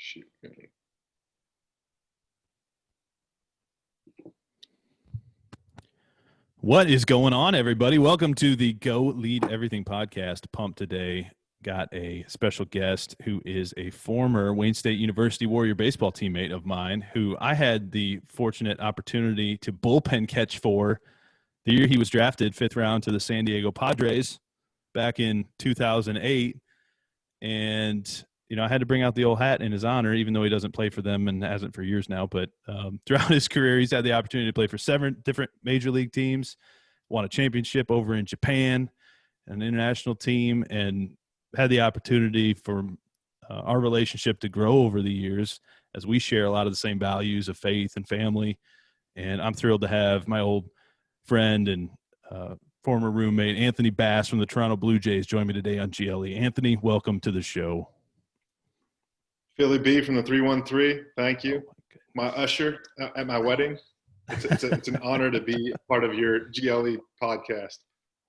Shoot. What is going on, everybody? Welcome to the Go Lead Everything podcast. Pumped today. Got a special guest who is a former Wayne State University Warrior baseball teammate of mine, who I had the fortunate opportunity to bullpen catch for the year he was drafted, 5th round to the San Diego Padres back in 2008. And I had to bring out the old hat in his honor, even though he doesn't play for them and hasn't for years now. But throughout his career, he's had the opportunity to play for 7 different major league teams, won a championship over in Japan, an international team, and had the opportunity for our relationship to grow over the years as we share a lot of the same values of faith and family. And I'm thrilled to have my old friend and former roommate, Anthony Bass from the Toronto Blue Jays, join me today on GLE. Anthony, welcome to the show. Philly B from the 313. Thank you. My usher at my wedding. It's an honor to be part of your GLE podcast.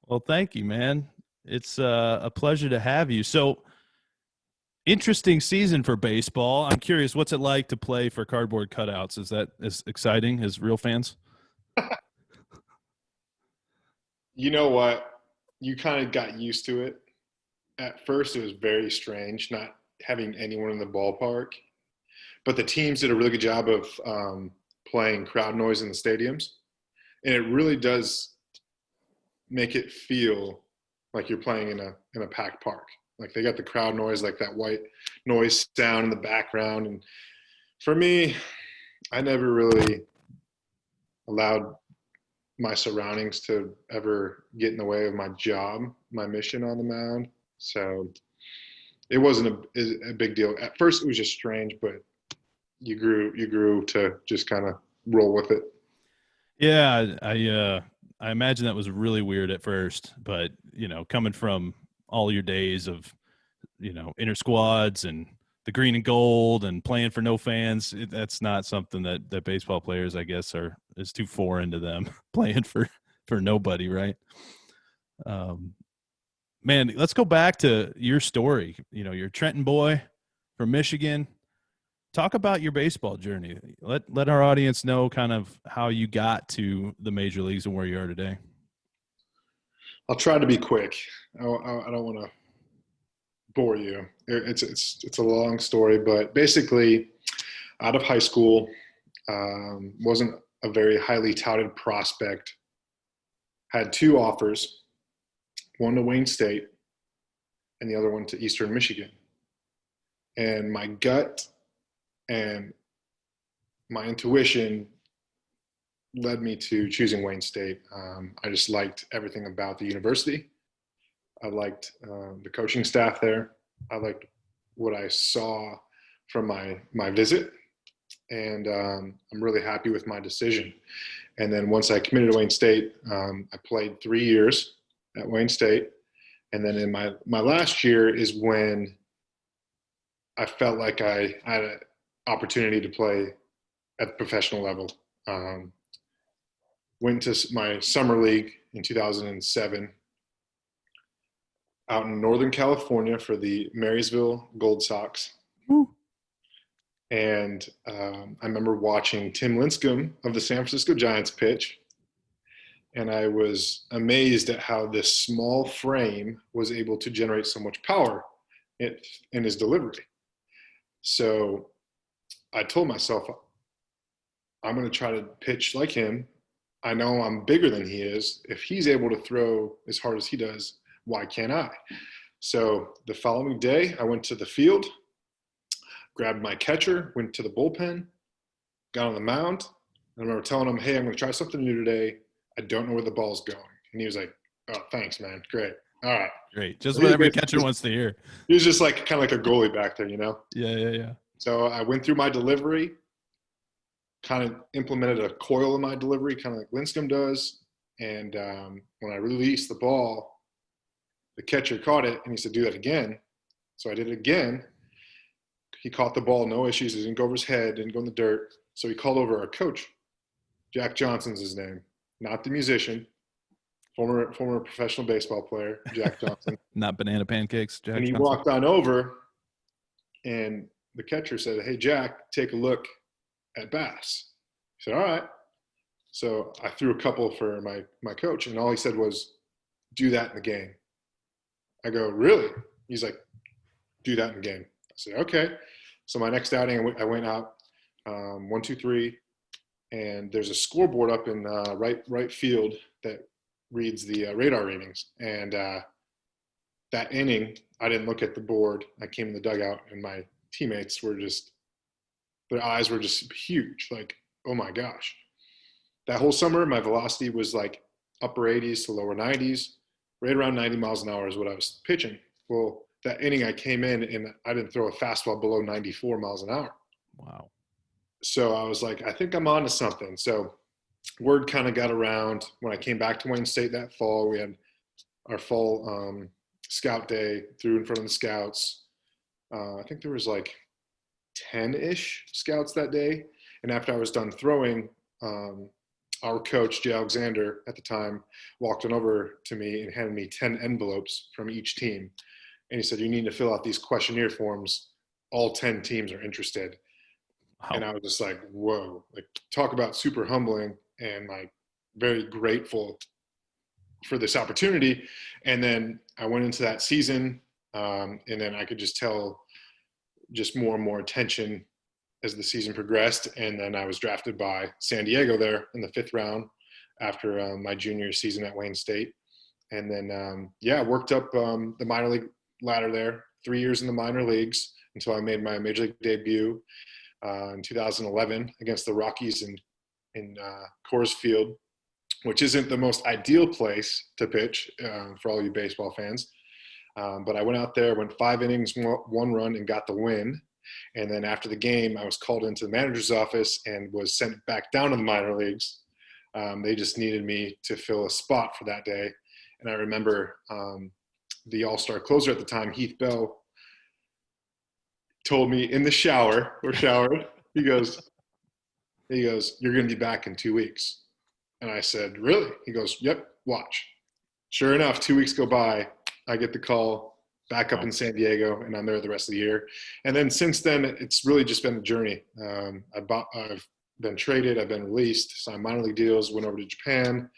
Well, thank you, man. It's a pleasure to have you. So, interesting season for baseball. I'm curious, what's it like to play for cardboard cutouts? Is that as exciting as real fans? You know what? You kind of got used to it. At first, it was very strange not having anyone in the ballpark. But the teams did a really good job of playing crowd noise in the stadiums. And it really does make it feel like you're playing in a packed park. Like they got the crowd noise, like that white noise sound in the background. And for me, I never really allowed my surroundings to ever get in the way of my job, my mission on the mound. So it wasn't a big deal. At first it was just strange, but you grew to just kind of roll with it. Yeah, I imagine that was really weird at first, but coming from all your days of inter squads and the green and gold and playing for no fans, that's not something that baseball players, I guess, is too foreign to them. Playing for nobody, right? Man, let's go back to your story. You're a Trenton boy from Michigan. Talk about your baseball journey. Let our audience know kind of how you got to the major leagues and where you are today. I'll try to be quick. I don't want to bore you. It's a long story, but basically, out of high school, wasn't a very highly touted prospect. Had 2 offers, one to Wayne State, and the other one to Eastern Michigan. And my gut and my intuition led me to choosing Wayne State. I just liked everything about the university. I liked the coaching staff there. I liked what I saw from my visit. And I'm really happy with my decision. And then once I committed to Wayne State, I played 3 years at Wayne State. And then in my last year is when I felt like I had an opportunity to play at the professional level. Went to my summer league in 2007 out in Northern California for the Marysville Gold Sox. Woo. And I remember watching Tim Linscombe of the San Francisco Giants pitch. And I was amazed at how this small frame was able to generate so much power in his delivery. So I told myself, I'm going to try to pitch like him. I know I'm bigger than he is. If he's able to throw as hard as he does, why can't I? So the following day, I went to the field, grabbed my catcher, went to the bullpen, got on the mound. And I remember telling him, hey, I'm going to try something new today. I don't know where the ball's going. And he was like, oh, thanks, man. Great. All right. Great. Just what every catcher wants to hear. He was just like kind of like a goalie back there, Yeah. So I went through my delivery, kind of implemented a coil in my delivery, kind of like Linscombe does. And when I released the ball, the catcher caught it, and he said, do that again. So I did it again. He caught the ball, no issues. It didn't go over his head, didn't go in the dirt. So he called over our coach. Jack Johnson's his name, not the musician. Former professional baseball player, Jack Johnson. Not banana pancakes, Jack And he Johnson. walked on over, and the catcher said, "Hey, Jack, take a look at Bass." He said, "All right." So I threw a couple for my coach, and all he said was, "Do that in the game." I go, "Really?" He's like, "Do that in the game." I said, "Okay." So my next outing, I went out 1-2-3, and there's a scoreboard up in right field that reads the radar readings. And that inning, I didn't look at the board. I came in the dugout, and my teammates were just, their eyes were just huge. Like, oh my gosh. That whole summer, my velocity was like upper 80s to lower 90s. Right around 90 miles an hour is what I was pitching. Well, that inning I came in and I didn't throw a fastball below 94 miles an hour. Wow. So I was like, I think I'm on to something. So word kind of got around when I came back to Wayne State that fall. We had our fall scout day, threw in front of the scouts. I think there was like 10-ish scouts that day. And after I was done throwing, our coach, Jay Alexander, at the time, walked on over to me and handed me 10 envelopes from each team. And he said, "You need to fill out these questionnaire forms. All 10 teams are interested." Wow. And I was just like, whoa, like, talk about super humbling, and like very grateful for this opportunity. And then I went into that season, and then I could just tell just more and more attention as the season progressed. And then I was drafted by San Diego there in the 5th round after my junior season at Wayne State. And then, worked up the minor league ladder there, 3 years in the minor leagues until I made my major league debut in 2011 against the Rockies in Coors Field, which isn't the most ideal place to pitch for all you baseball fans. But I went out there, went 5 innings, 1 run, and got the win. And then after the game, I was called into the manager's office and was sent back down to the minor leagues. They just needed me to fill a spot for that day. And I remember the all-star closer at the time, Heath Bell, told me in the shower, or showered, he goes, "You're going to be back in 2 weeks." And I said, "Really?" He goes, "Yep, watch." Sure enough, 2 weeks go by, I get the call back up in San Diego, and I'm there the rest of the year. And then since then, it's really just been a journey. I've been traded, I've been released, signed minor league deals, went over to Japan,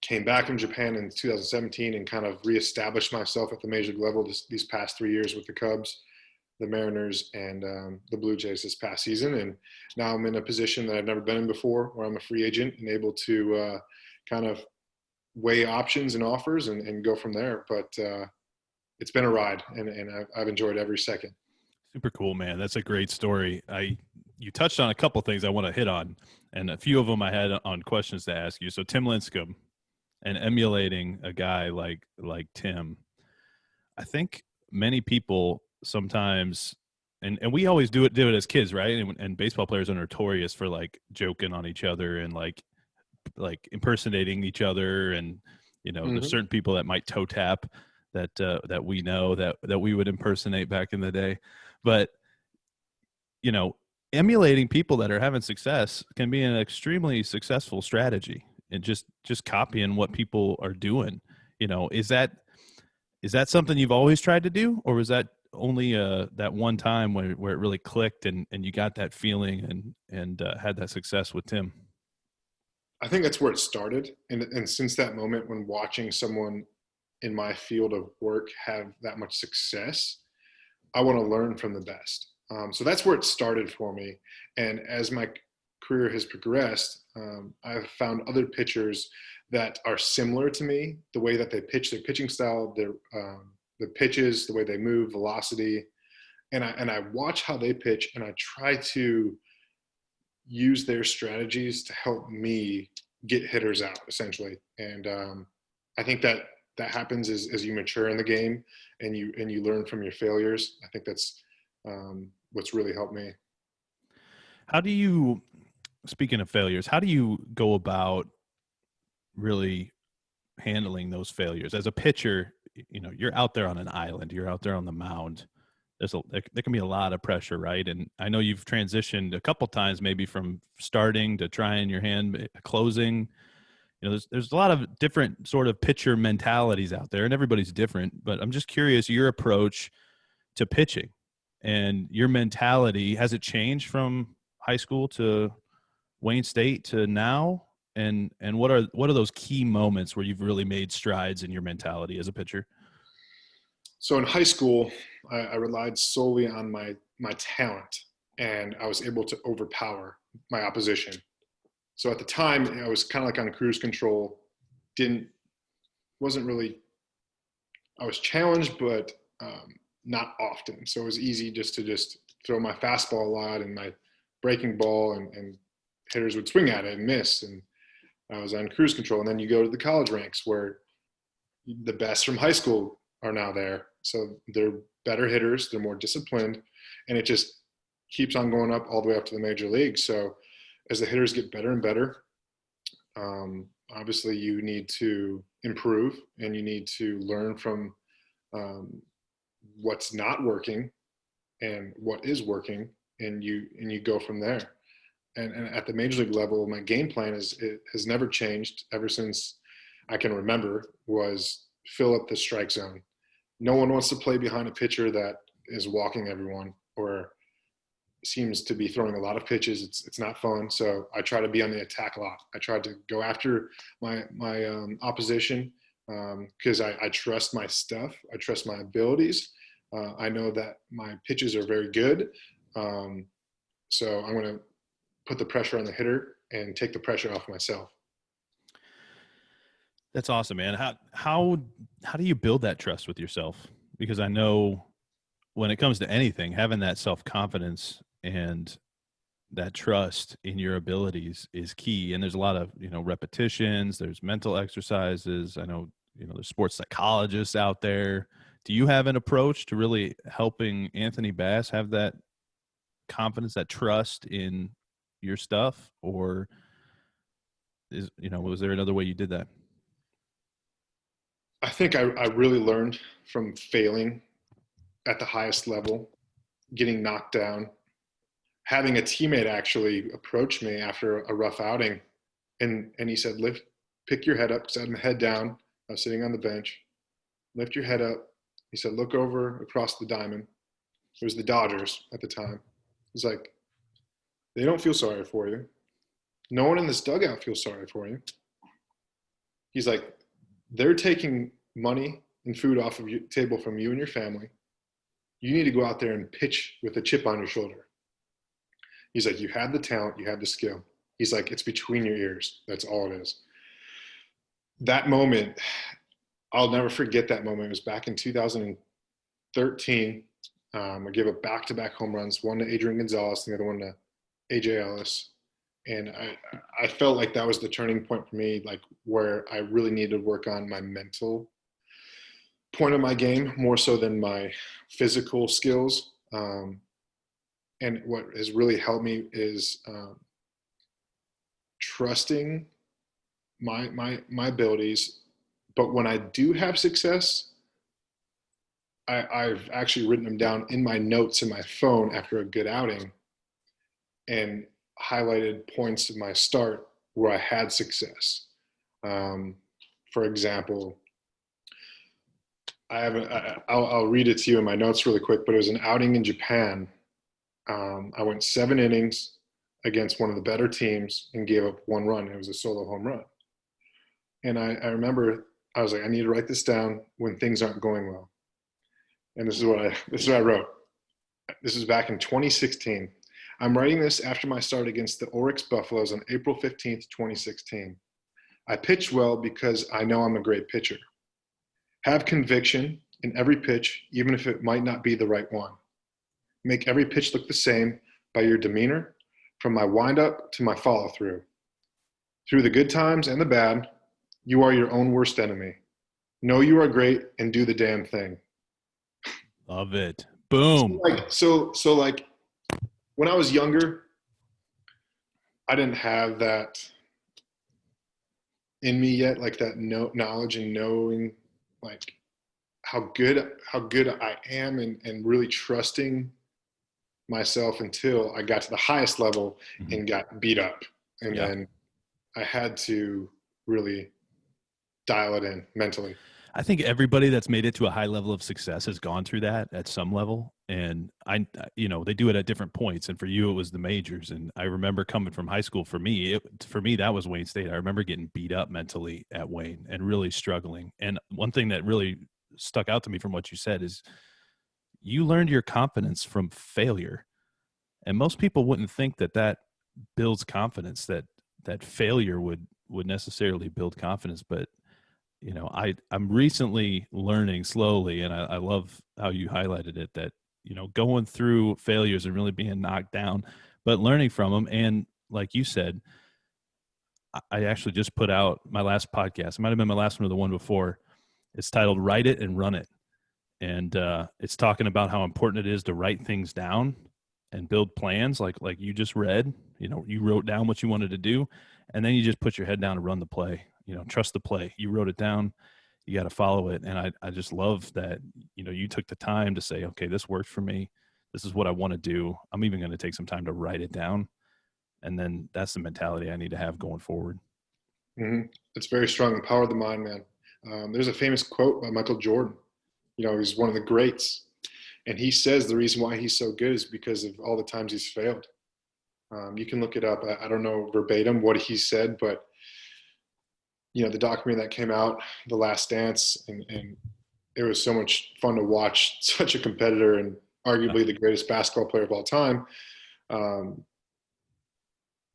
came back from Japan in 2017 and kind of reestablished myself at the major league level these past 3 years with the Cubs, the Mariners, and the Blue Jays this past season. And now I'm in a position that I've never been in before, where I'm a free agent and able to kind of weigh options and offers and go from there. But it's been a ride, and I've enjoyed every second. Super cool, man. That's a great story. You touched on a couple things I want to hit on, and a few of them I had on questions to ask you. So Tim Linscombe, and emulating a guy like Tim, I think many people sometimes, and we always do it as kids, right? And baseball players are notorious for like joking on each other and like impersonating each other. And, there's certain people that might toe tap that we know that we would impersonate back in the day. But, emulating people that are having success can be an extremely successful strategy. And just copying what people are doing, is that something you've always tried to do, or was that only that one time where it really clicked and you got that feeling and had that success with Tim? I think that's where it started. And since that moment, when watching someone in my field of work have that much success, I want to learn from the best. So that's where it started for me. And as my career has progressed, I've found other pitchers that are similar to me, the way that they pitch, their pitching style, their pitches, the way they move, velocity, and I watch how they pitch, and I try to use their strategies to help me get hitters out, essentially. And I think that happens as you mature in the game and you learn from your failures. I think that's what's really helped me. How do you, speaking of failures, how do you go about really handling those failures? As a pitcher, you're out there on an island, you're out there on the mound. There can be a lot of pressure, right? And I know you've transitioned a couple times, maybe from starting to trying your hand closing. There's a lot of different sort of pitcher mentalities out there, and everybody's different. But I'm just curious your approach to pitching. And your mentality, has it changed from high school to Wayne State to now? And what are those key moments where you've really made strides in your mentality as a pitcher? So in high school, I relied solely on my talent, and I was able to overpower my opposition. So at the time, I was kind of like on cruise control. Wasn't really. I was challenged, but not often. So it was easy to throw my fastball a lot and my breaking ball, and hitters would swing at it and miss, and I was on cruise control. And then you go to the college ranks where the best from high school are now there. So they're better hitters, they're more disciplined, and it just keeps on going up all the way up to the major leagues. So as the hitters get better and better, obviously you need to improve, and you need to learn from what's not working and what is working, and you go from there. And at the major league level, my game plan has never changed ever since I can remember, was fill up the strike zone. No one wants to play behind a pitcher that is walking everyone or seems to be throwing a lot of pitches. It's not fun. So I try to be on the attack a lot. I try to go after my opposition because I trust my stuff. I trust my abilities. I know that my pitches are very good. So I'm going to put the pressure on the hitter and take the pressure off myself. That's awesome, man. How do you build that trust with yourself? Because I know when it comes to anything, having that self-confidence and that trust in your abilities is key. And there's a lot of, repetitions, there's mental exercises. I know, there's sports psychologists out there. Do you have an approach to really helping Anthony Bass have that confidence, that trust in your stuff? Or was there another way you did that? I think I really learned from failing at the highest level, getting knocked down, having a teammate actually approach me after a rough outing. And he said, pick your head up, because I had my head down. I was sitting on the bench. Lift your head up. He said, look over across the diamond. It was the Dodgers at the time. He's like, they don't feel sorry for you. No one in this dugout feels sorry for you. He's like, they're taking money and food off of your table from you and your family. You need to go out there and pitch with a chip on your shoulder. He's like, you have the talent, you have the skill. He's like, it's between your ears. That's all it is. That moment, I'll never forget that moment. It was back in 2013. I gave up back-to-back home runs, one to Adrian Gonzalez, the other one to AJ Ellis. And I felt like that was the turning point for me, like where I really needed to work on my mental point of my game more so than my physical skills. And what has really helped me is trusting my abilities. But when I do have success, I've actually written them down in my notes in my phone after a good outing, and highlighted points of my start where I had success. For example, I'll read it to you in my notes really quick, but it was an outing in Japan. I went 7 innings against one of the better teams and gave up 1 run. It was a solo home run. And I remember I was like, I need to write this down when things aren't going well. And this is what I wrote. This is back in 2016. I'm writing this after my start against the Oryx Buffaloes on April 15th, 2016. I pitched well because I know I'm a great pitcher. Have conviction in every pitch, even if it might not be the right one. Make every pitch look the same by your demeanor, from my windup to my follow-through. Through the good times and the bad, you are your own worst enemy. Know you are great and do the damn thing. Love it. Boom. So like when I was younger, I didn't have that in me yet, like that knowledge and knowing like how good I am, and really trusting myself until I got to the highest level and got beat up. And then I had to really dial it in mentally. I think everybody that's made it to a high level of success has gone through that at some level. And they do it at different points. And for you, it was the majors. And I remember coming from high school, for me, that was Wayne State. I remember getting beat up mentally at Wayne and really struggling. And one thing that really stuck out to me from what you said is you learned your confidence from failure. And most people wouldn't think that builds confidence, that failure would necessarily build confidence. But I'm recently learning slowly, and I love how you highlighted it, that, going through failures and really being knocked down, but learning from them. And like you said, I actually just put out my last podcast. It might've been my last one or the one before. It's titled Write It and Run It. And it's talking about how important it is to write things down and build plans like you just read. You wrote down what you wanted to do, and then you just put your head down and run the play. Trust the play. You wrote it down. You got to follow it. And I just love that, you took the time to say, okay, this worked for me. This is what I want to do. I'm even going to take some time to write it down. And then that's the mentality I need to have going forward. Mm-hmm. It's very strong. The power of the mind, man. There's a famous quote by Michael Jordan. He's one of the greats. And he says the reason why he's so good is because of all the times he's failed. You can look it up. I don't know verbatim what he said, but the documentary that came out, The Last Dance, and it was so much fun to watch such a competitor and arguably the greatest basketball player of all time.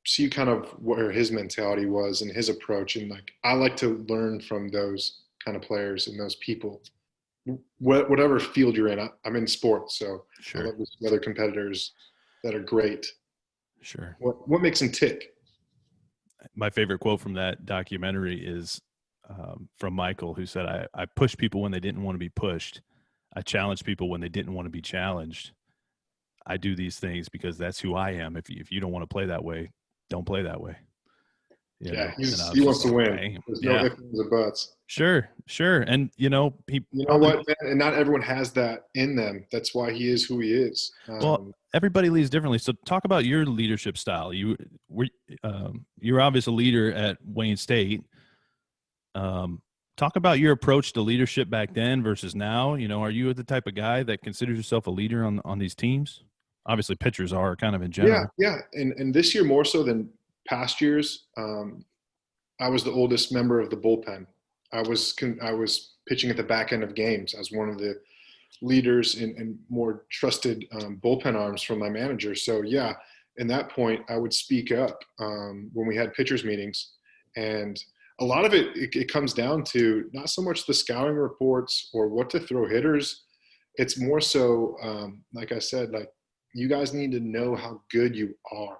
See kind of where his mentality was and his approach. And I like to learn from those kind of players and those people, whatever field you're in. I'm in sports, so sure. I love some other competitors that are great. Sure. What makes them tick? My favorite quote from that documentary is from Michael, who said, I pushed people when they didn't want to be pushed. I challenged people when they didn't want to be challenged. I do these things because that's who I am. If you don't want to play that way, don't play that way. He wants to win. Dang. There's no ifs, ands, or buts. Sure. And what? And not everyone has that in them. That's why he is who he is. Everybody leads differently. So talk about your leadership style. You're obviously a leader at Wayne State. Talk about your approach to leadership back then versus now. Are you the type of guy that considers yourself a leader on these teams? Obviously, pitchers are kind of in general. Yeah. And this year more so than past years. I was the oldest member of the bullpen. I was pitching at the back end of games as one of the leaders and more trusted bullpen arms from my manager. So yeah, in that point, I would speak up when we had pitchers meetings, and a lot of it comes down to not so much the scouting reports or what to throw hitters. It's more so, like I said, you guys need to know how good you are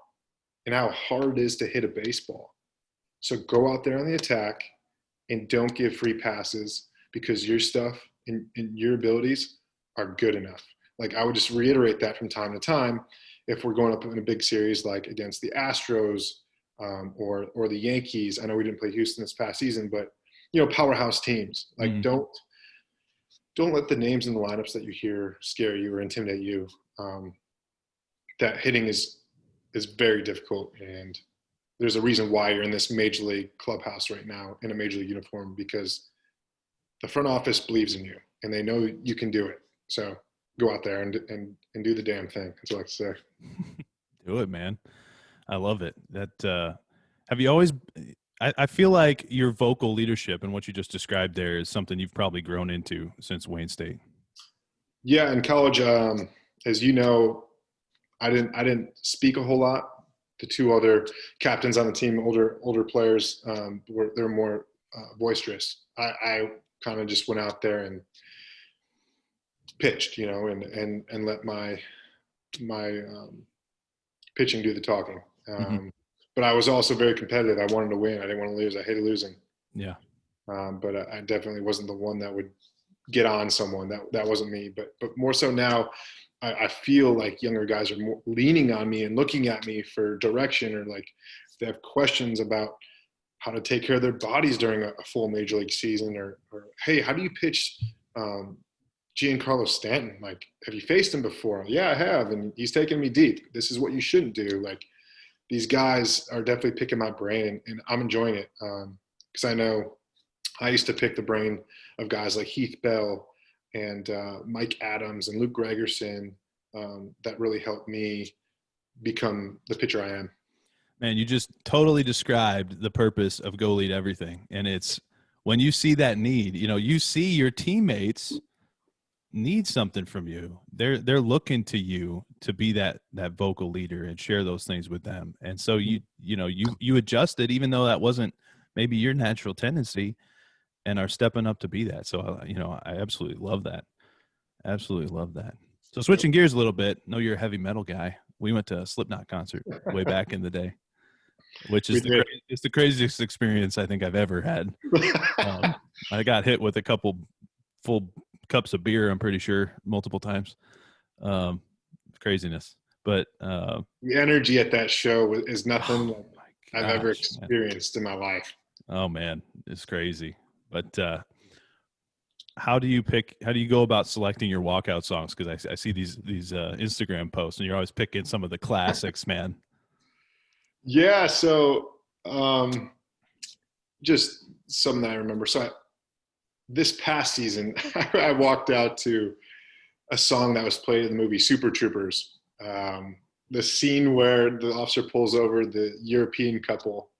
and how hard it is to hit a baseball. So go out there on the attack and don't give free passes, because your stuff and your abilities are good enough. I would just reiterate that from time to time. If we're going up in a big series like against the Astros or the Yankees, I know we didn't play Houston this past season, but powerhouse teams. Don't let the names in the lineups that you hear scare you or intimidate you. That hitting is very difficult, and there's a reason why you're in this major league clubhouse right now in a major league uniform, because the front office believes in you and they know you can do it. So go out there and do the damn thing. That's what I like to say. Do it, man. I love it. Have you always, I feel like your vocal leadership and what you just described there is something you've probably grown into since Wayne State. Yeah. In college, as you know, I didn't speak a whole lot. The two other captains on the team, older players, they're more boisterous. I kind of just went out there and pitched, and let my pitching do the talking. But I was also very competitive. I wanted to win. I didn't want to lose. I hated losing. Yeah. But I definitely wasn't the one that would get on someone. That wasn't me. But more so now, I feel like younger guys are more leaning on me and looking at me for direction, or if they have questions about how to take care of their bodies during a full major league season, or hey, how do you pitch Giancarlo Stanton? Have you faced him before? Yeah, I have, and he's taking me deep. This is what you shouldn't do. These guys are definitely picking my brain, and I'm enjoying it because I know I used to pick the brain of guys like Heath Bell and Mike Adams and Luke Gregerson that really helped me become the pitcher I am. Man, you just totally described the purpose of Go Lead Everything. And it's when you see that need, you see your teammates need something from you. They're looking to you to be that vocal leader and share those things with them. And so you adjusted, even though that wasn't maybe your natural tendency, and are stepping up to be that. So, I absolutely love that. Absolutely love that. So switching gears a little bit, know you're a heavy metal guy. We went to a Slipknot concert way back in the day, which is it's the craziest experience I think I've ever had. I got hit with a couple full cups of beer, I'm pretty sure, multiple times. Craziness. But the energy at that show is nothing I've ever experienced in my life. Oh man, it's crazy. But how do you go about selecting your walkout songs? Because I see these Instagram posts, and you're always picking some of the classics, man. Yeah, so just something that I remember. So this past season, I walked out to a song that was played in the movie Super Troopers. The scene where the officer pulls over the European couple,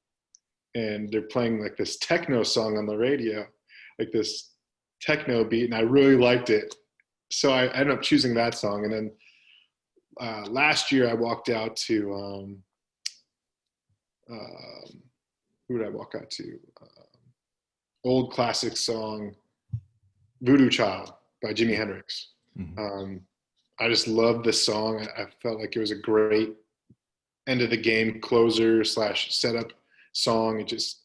and they're playing like this techno song on the radio, like this techno beat, and I really liked it. So I ended up choosing that song. And then last year I walked out to, who did I walk out to? Old classic song, Voodoo Child by Jimi Hendrix. Mm-hmm. I just loved this song. I felt like it was a great end of the game closer / setup song. It just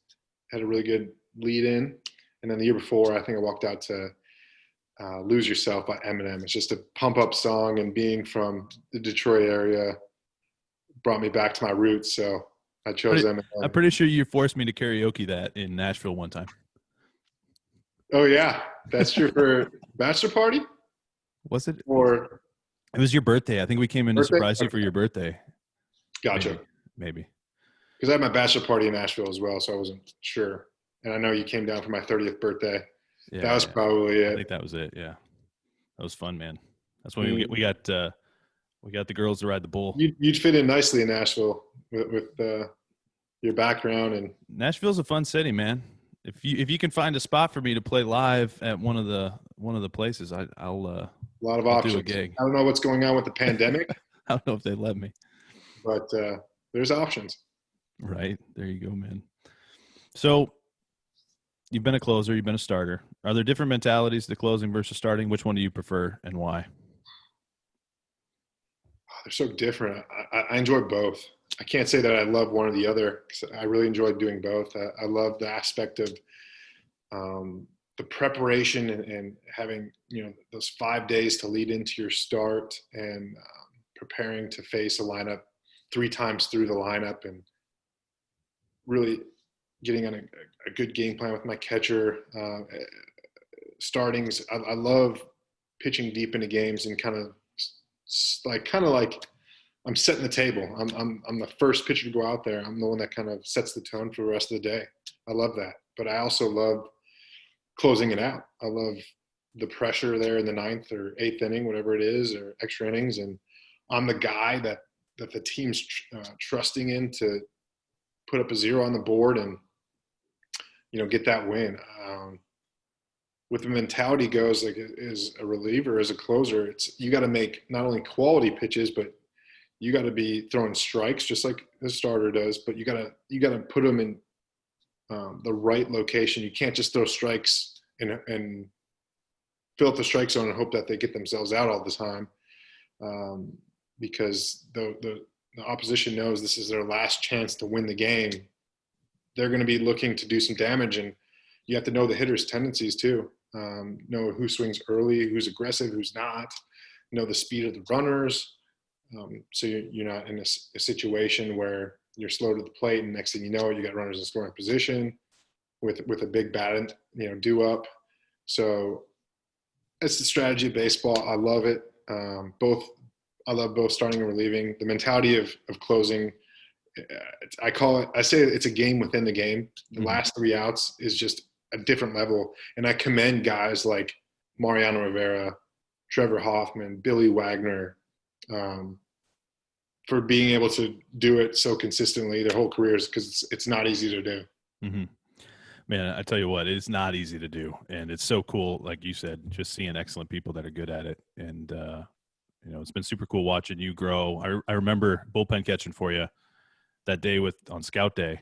had a really good lead in. And then the year before, I think I walked out to Lose Yourself by Eminem. It's just a pump up song, and being from the Detroit area brought me back to my roots. So I chose Eminem. I'm pretty sure you forced me to karaoke that in Nashville one time. Oh yeah. That's true. For bachelor party? Was it? Or it was your birthday. I think we came in to surprise you for your birthday. Gotcha. Maybe. Because I had my bachelor party in Nashville as well, so I wasn't sure. And I know you came down for my 30th birthday. Yeah, that was probably it. I think that was it. Yeah, that was fun, man. That's when we got the girls to ride the bull. You'd fit in nicely in Nashville with your background, and Nashville's a fun city, man. If you can find a spot for me to play live at one of the places, I'll a lot of options. Do a gig. I don't know what's going on with the pandemic. I don't know if they let me, but there's options. Right. There you go, man. So you've been a closer, you've been a starter. Are there different mentalities to closing versus starting? Which one do you prefer and why? They're so different. I enjoy both. I can't say that I love one or the other, because I really enjoy doing both. I love the aspect of the preparation and having, those 5 days to lead into your start, and preparing to face a lineup 3 times through the lineup, and really getting on a good game plan with my catcher. Startings, I love pitching deep into games and kind of like I'm setting the table. I'm the first pitcher to go out there. I'm the one that kind of sets the tone for the rest of the day. I love that. But I also love closing it out. I love the pressure there in the 9th or 8th inning, whatever it is, or extra innings. And I'm the guy that the team's trusting in to put up a 0 on the board and, get that win. With the mentality goes, like, as a reliever, as a closer, you got to make not only quality pitches, but you got to be throwing strikes just like the starter does. But you got to put them in the right location. You can't just throw strikes and fill up the strike zone and hope that they get themselves out all the time, because the opposition knows this is their last chance to win the game. They're going to be looking to do some damage, and you have to know the hitter's tendencies too. Know who swings early, who's aggressive, who's not. Know the speed of the runners, so you're not in a situation where you're slow to the plate, and next thing you know, you got runners in scoring position with a big bat, due up. So it's the strategy of baseball. I love it. I love both starting and relieving. The mentality of closing, I say it's a game within the game. The last 3 outs is just a different level. And I commend guys like Mariano Rivera, Trevor Hoffman, Billy Wagner, for being able to do it so consistently their whole careers, because it's not easy to do. Mm-hmm. Man, I tell you what, it's not easy to do. And it's so cool, like you said, just seeing excellent people that are good at it. And, it's been super cool watching you grow. I remember bullpen catching for you that day on Scout Day.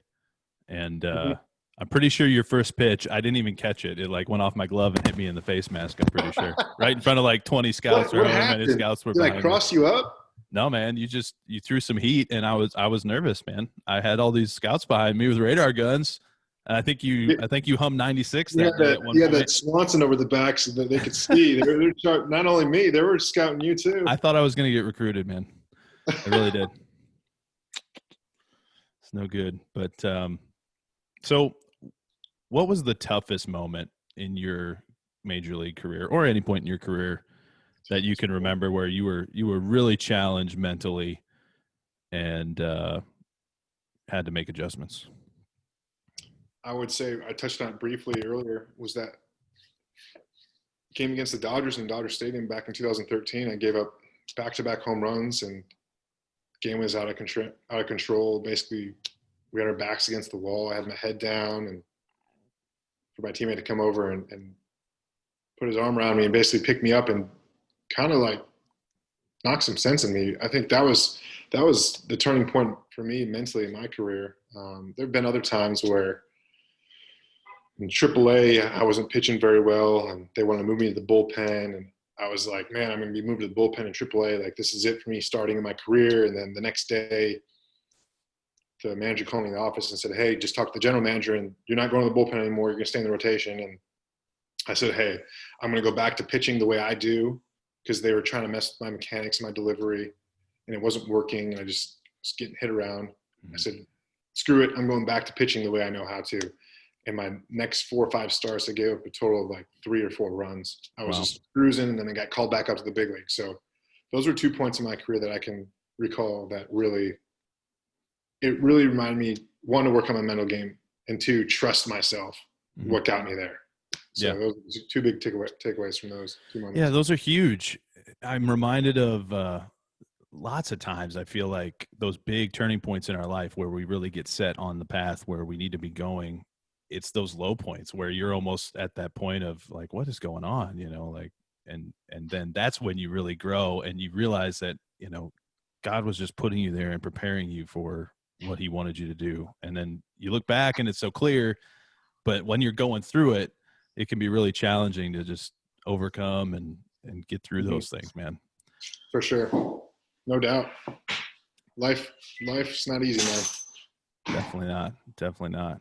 And I'm pretty sure your first pitch, I didn't even catch it. It like went off my glove and hit me in the face mask, I'm pretty sure. Right in front of like 20 scouts or however many scouts were behind me. Did I cross you up? No, man, you threw some heat, and I was nervous, man. I had all these scouts behind me with radar guns, and I think you hummed 96 that day at one point. Yeah, that Swanson over the back so that they could see. They're not only me, they were scouting you too. I thought I was going to get recruited, man. I really did. It's no good. But so what was the toughest moment in your major league career, or any point in your career, that you can remember where you were really challenged mentally and had to make adjustments? I would say, I touched on it briefly earlier, was that game against the Dodgers in Dodger Stadium back in 2013. I gave up back-to-back home runs, and game was out of control. Basically, we had our backs against the wall. I had my head down, and for my teammate to come over and put his arm around me and basically pick me up and kind of like knock some sense in me. I think that was the turning point for me mentally in my career. There have been other times where in AAA, I wasn't pitching very well, and they wanted to move me to the bullpen, and I was like, man, I'm going to be moved to the bullpen in AAA. Like, this is it for me starting in my career. And then the next day, the manager called me in the office and said, hey, just talk to the general manager, and you're not going to the bullpen anymore. You're going to stay in the rotation. And I said, hey, I'm going to go back to pitching the way I do, because they were trying to mess with my mechanics and my delivery, and it wasn't working. And I just was getting hit around. I said, screw it. I'm going back to pitching the way I know how to. And my next 4 or 5 starts, I gave up a total of like 3 or 4 runs. I was just cruising, and then I got called back up to the big league. So those were 2 points in my career that I can recall that really reminded me, 1, to work on my mental game, and 2, trust myself, what got me there. So those are 2 big takeaways from those 2 moments. Yeah, those are huge. I'm reminded of lots of times I feel like those big turning points in our life where we really get set on the path where we need to be going. It's those low points where you're almost at that point of like, what is going on? And then that's when you really grow, and you realize that, God was just putting you there and preparing you for what he wanted you to do. And then you look back and it's so clear, but when you're going through it, it can be really challenging to just overcome and get through those things, man. For sure. No doubt. Life's not easy, man. Definitely not.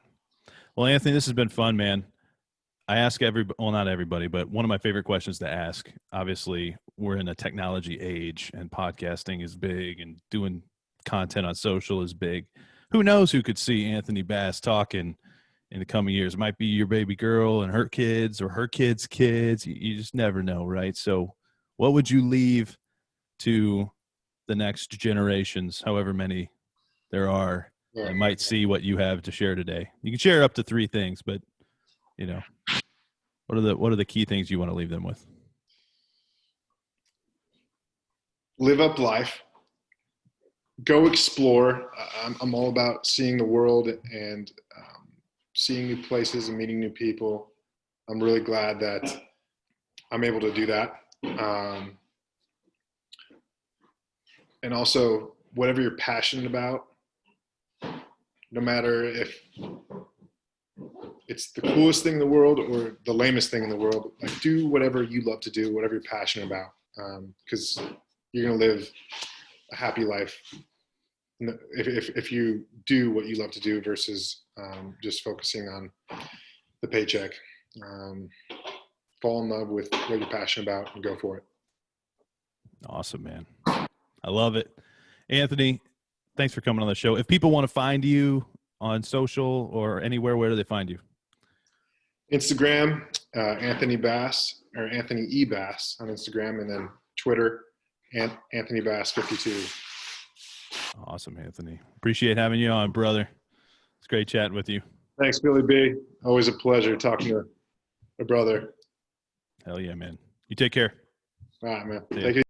Well, Anthony, this has been fun, man. I ask not everybody, but one of my favorite questions to ask. Obviously, we're in a technology age, and podcasting is big, and doing content on social is big. Who knows who could see Anthony Bass talking in the coming years? It might be your baby girl and her kids, or her kids' kids. You just never know, right? So what would you leave to the next generations, however many there are, that might see what you have to share today? You can share up to 3 things, but what are the key things you want to leave them with? Live up life. Go explore. I'm all about seeing the world and seeing new places and meeting new people. I'm really glad that I'm able to do that. And also, whatever you're passionate about, no matter if it's the coolest thing in the world or the lamest thing in the world, like, do whatever you love to do, whatever you're passionate about, because you're going to live a happy life if you do what you love to do versus just focusing on the paycheck. Fall in love with what you're passionate about and go for it. Awesome, man. I love it. Anthony, thanks for coming on the show. If people want to find you on social or anywhere, where do they find you? Instagram, Anthony Bass, or Anthony E. Bass on Instagram, and then Twitter, Anthony Bass 52. Awesome, Anthony. Appreciate having you on, brother. It's great chatting with you. Thanks, Billy B. Always a pleasure talking to a brother. Hell yeah, man. You take care. All right, man. See ya. Take it